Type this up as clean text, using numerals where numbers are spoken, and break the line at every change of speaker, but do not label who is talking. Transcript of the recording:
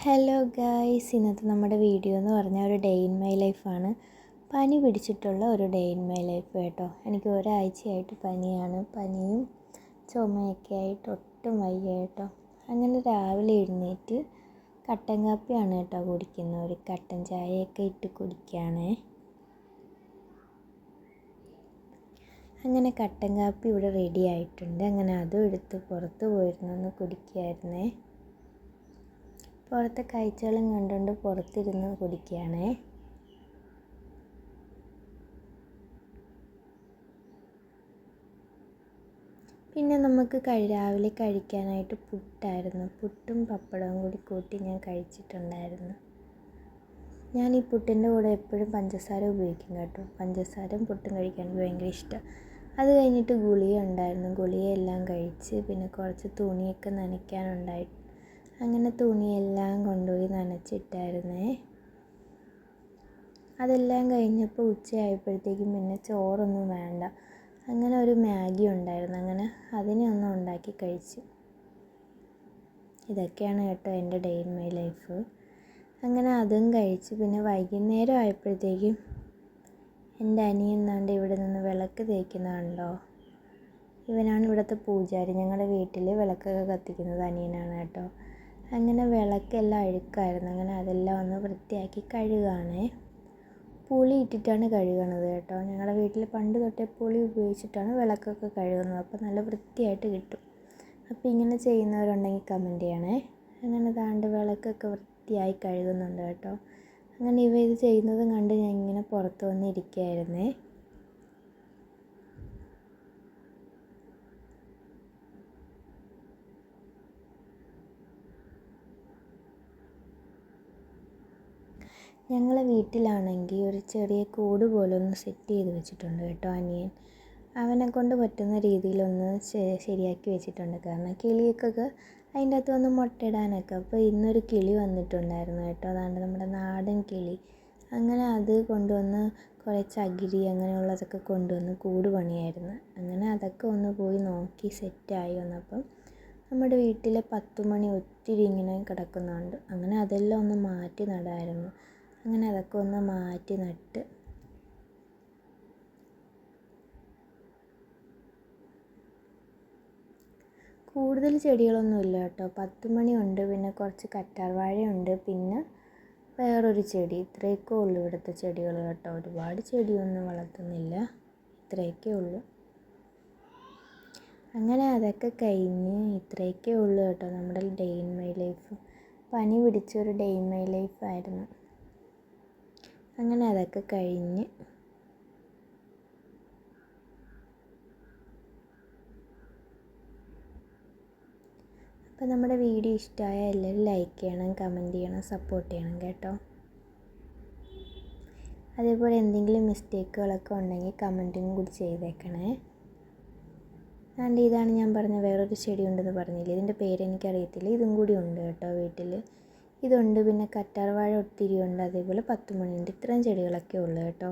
Hello guys, ഇന്നത്തെ നമ്മുടെ video എന്ന് പറഞ്ഞാൽ ഒരു ഡേ ഇൻ മൈ ലൈഫാണ്. പനി പിടിച്ചിട്ടുള്ള ഒരു ഡേ ഇൻ മൈ ലൈഫ് കേട്ടോ. എനിക്ക് ഒരാഴ്ചയായിട്ട് പനിയാണ്. പനിയും ചുമയൊക്കെ ആയിട്ട് ഒട്ടും വയ്യ കേട്ടോ. അങ്ങനെ രാവിലെ എഴുന്നേറ്റ് കട്ടൻ കാപ്പിയാണ് കേട്ടോ കുടിക്കുന്നത്. ഒരു കട്ടൻ ചായയൊക്കെ ഇട്ട് കുടിക്കുകയാണേ. അങ്ങനെ കട്ടൻ കാപ്പി ഇവിടെ റെഡി ആയിട്ടുണ്ട്. അങ്ങനെ അതും എടുത്ത് പുറത്ത് പോയിരുന്നൊന്ന് കുടിക്കുകയായിരുന്നേ. പുറത്തെ കാഴ്ചകളും കണ്ടുകൊണ്ട് പുറത്തിരുന്ന് കുടിക്കുകയാണേ. പിന്നെ നമുക്ക് രാവിലെ കഴിക്കാനായിട്ട് പുട്ടായിരുന്നു. പുട്ടും പപ്പടവും കൂടി കൂട്ടി ഞാൻ കഴിച്ചിട്ടുണ്ടായിരുന്നു. ഞാൻ ഈ പുട്ടിൻ്റെ കൂടെ എപ്പോഴും പഞ്ചസാര ഉപയോഗിക്കും കേട്ടോ. പഞ്ചസാരയും പുട്ടും കഴിക്കാൻ എനിക്ക് ഭയങ്കര ഇഷ്ടം. അത് കഴിഞ്ഞിട്ട് ഗുളിക ഉണ്ടായിരുന്നു. ഗുളികയെല്ലാം കഴിച്ച് പിന്നെ കുറച്ച് തുണിയൊക്കെ നനയ്ക്കാനുണ്ടായിരുന്നു. അങ്ങനെ തുണിയെല്ലാം കൊണ്ടുപോയി നനച്ചിട്ടായിരുന്നേ. അതെല്ലാം കഴിഞ്ഞപ്പോൾ ഉച്ചയായപ്പോഴത്തേക്കും പിന്നെ ചോറൊന്നും വേണ്ട. അങ്ങനെ ഒരു മാഗി ഉണ്ടായിരുന്നു. അങ്ങനെ അതിനെ ഒന്ന് ഉണ്ടാക്കി കഴിച്ചു. ഇതൊക്കെയാണ് കേട്ടോ എൻ്റെ ഡേ ഇൻ മൈ ലൈഫ്. അങ്ങനെ അതും കഴിച്ച് പിന്നെ വൈകുന്നേരം ആയപ്പോഴത്തേക്കും എൻ്റെ അനിയൻ ദാണ്ട് ഇവിടെ നിന്ന് വിളക്ക് തേക്കുന്നതുണ്ടോ. ഇവനാണ് ഇവിടുത്തെ പൂജാരി. ഞങ്ങളുടെ വീട്ടിൽ വിളക്കൊക്കെ കത്തിക്കുന്നത് അനിയനാണ് കേട്ടോ. അങ്ങനെ വിളക്കെല്ലാം അഴുക്കായിരുന്നു. അങ്ങനെ അതെല്ലാം ഒന്ന് വൃത്തിയാക്കി കഴുകുകയാണേ. പുളി ഇട്ടിട്ടാണ് കഴുകണത് കേട്ടോ. ഞങ്ങളുടെ വീട്ടിൽ പണ്ട് തൊട്ടേ പുളി ഉപയോഗിച്ചിട്ടാണ് വിളക്കൊക്കെ കഴുകുന്നത്. അപ്പോൾ നല്ല വൃത്തിയായിട്ട് കിട്ടും. അപ്പോൾ ഇങ്ങനെ ചെയ്യുന്നവരുണ്ടെങ്കിൽ കമൻറ്റ് ചെയ്യണേ. അങ്ങനെ ദാണ്ട് വിളക്കൊക്കെ വൃത്തിയായി കഴുകുന്നുണ്ട് കേട്ടോ. അങ്ങനെ ഇവ ഇത് ചെയ്യുന്നതും കണ്ട് ഞാൻ ഇങ്ങനെ പുറത്ത് വന്നിരിക്കുകയായിരുന്നേ. ഞങ്ങളെ വീട്ടിലാണെങ്കിൽ ഒരു ചെറിയ കൂട് പോലെ ഒന്ന് സെറ്റ് ചെയ്ത് വെച്ചിട്ടുണ്ട് കേട്ടോ അനിയൻ. അവനെ കൊണ്ട് പറ്റുന്ന രീതിയിലൊന്ന് ശരിയാക്കി വെച്ചിട്ടുണ്ട്. കാരണം കിളിയൊക്കെ അതിൻ്റെ അകത്ത് വന്ന് മുട്ടയിടാനൊക്കെ. അപ്പോൾ ഇന്നൊരു കിളി വന്നിട്ടുണ്ടായിരുന്നു കേട്ടോ. അതാണ്ട് നമ്മുടെ നാടൻ കിളി. അങ്ങനെ അത് കൊണ്ടുവന്ന് കുറേ ചകിരി അങ്ങനെയുള്ളതൊക്കെ കൊണ്ടുവന്ന് കൂട് പണിയായിരുന്നു. അങ്ങനെ അതൊക്കെ ഒന്ന് പോയി നോക്കി സെറ്റായി വന്നപ്പം നമ്മുടെ വീട്ടിലെ 10 മണി ഒത്തിരി ഇങ്ങനെ കിടക്കുന്നുണ്ട്. അങ്ങനെ അതെല്ലാം ഒന്ന് മാറ്റി നടായിരുന്നു. അങ്ങനെ അതൊക്കെ ഒന്ന് മാറ്റി നട്ട് കൂടുതൽ ചെടികളൊന്നുമില്ല കേട്ടോ. 10 മണിയുണ്ട്, പിന്നെ കുറച്ച് കറ്റാർ വാഴയുണ്ട്, പിന്നെ വേറൊരു ചെടി. ഇത്രയൊക്കെ ഉള്ളൂ ഇവിടുത്തെ ചെടികൾ കേട്ടോ. ഒരുപാട് ചെടിയൊന്നും വളർത്തുന്നില്ല, ഇത്രയൊക്കെ ഉള്ളൂ. അങ്ങനെ അതൊക്കെ കഴിഞ്ഞ് ഇത്രയൊക്കെ ഉള്ളൂ കേട്ടോ നമ്മുടെ ഡേ ഇൻ മൈ ലൈഫ്. പനി പിടിച്ചൊരു ഡേ ഇൻ മൈ ലൈഫായിരുന്നു. അങ്ങനെ അതൊക്കെ കഴിഞ്ഞ് അപ്പോൾ നമ്മുടെ വീഡിയോ ഇഷ്ടമായ എല്ലാവരും ലൈക്ക് ചെയ്യണം, കമൻറ്റ് ചെയ്യണം, സപ്പോർട്ട് ചെയ്യണം കേട്ടോ. അതേപോലെ എന്തെങ്കിലും മിസ്റ്റേക്കുകളൊക്കെ ഉണ്ടെങ്കിൽ കമൻറ്റും കൂടി ചെയ്തേക്കണേ. ഇതാണ് ഞാൻ പറഞ്ഞ വേറൊരു ചെടി ഉണ്ടെന്ന് പറഞ്ഞില്ലേ, ഇതിൻ്റെ പേരെനിക്കറിയത്തില്ല. ഇതും കൂടി ഉണ്ട് കേട്ടോ വീട്ടിൽ. ഇതുണ്ട്, പിന്നെ കറ്റാർ വാഴ ഒത്തിരി ഉണ്ട്, അതേപോലെ 10 മണിയുണ്ട്. ഇത്രയും ചെടികളൊക്കെ ഉള്ളു കേട്ടോ.